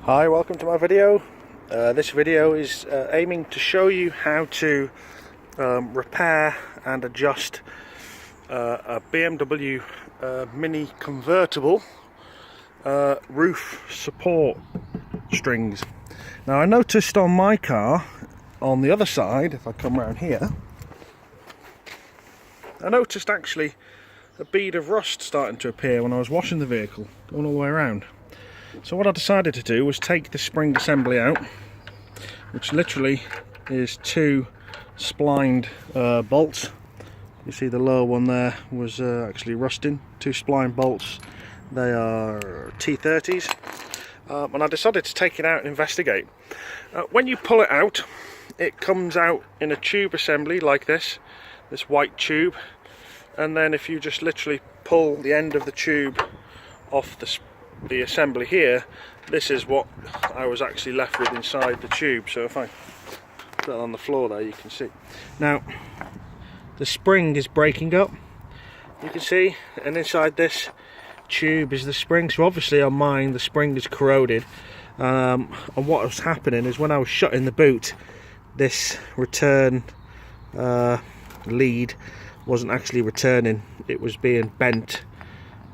Hi, welcome to my video. This video is aiming to show you how to repair and adjust a BMW Mini Convertible roof support strings. Now I noticed on my car, on the other side, if I come around here, I noticed actually a bead of rust starting to appear when I was washing the vehicle, going all the way around. So what I decided to do was take the spring assembly out, which literally is two splined bolts. You see the lower one there was actually rusting. Two spline bolts. They are T30s. And I decided to take it out and investigate. When you pull it out, it comes out in a tube assembly like this white tube. And then if you just literally pull the end of the tube off the assembly here, this is what I was actually left with inside the tube. So if I put that on the floor there, you can see. Now, the spring is breaking up, you can see, and inside this tube is the spring. So obviously on mine, the spring is corroded. And what was happening is when I was shutting the boot, this return lead wasn't actually returning. It was being bent,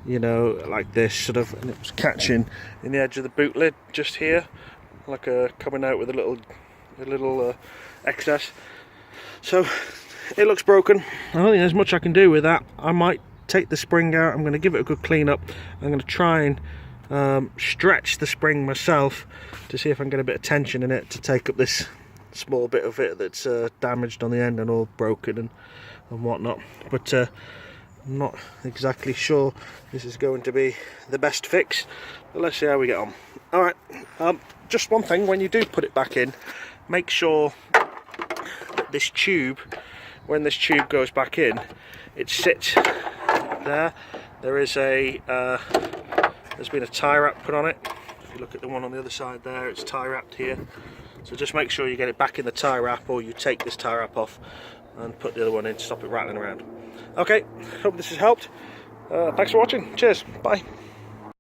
you know, like this sort of, and it was catching in the edge of the boot lid just here, like coming out with a little excess. So it looks broken. I don't think there's much I can do with that. I might take the spring out. I'm going to give it a good clean up. I'm going to try and stretch the spring myself to see if I can get a bit of tension in it to take up this small bit of it that's damaged on the end and all broken and whatnot. But I'm not exactly sure this is going to be the best fix, but let's see how we get on. Alright, just one thing, when you do put it back in, make sure that this tube, when this tube goes back in, it sits there. There's been a tie wrap put on it. If you look at the one on the other side there, it's tie wrapped here. So just make sure you get it back in the tie wrap, or you take this tie wrap off and put the other one in to stop it rattling around. Okay, hope this has helped. Thanks for watching. Cheers. Bye.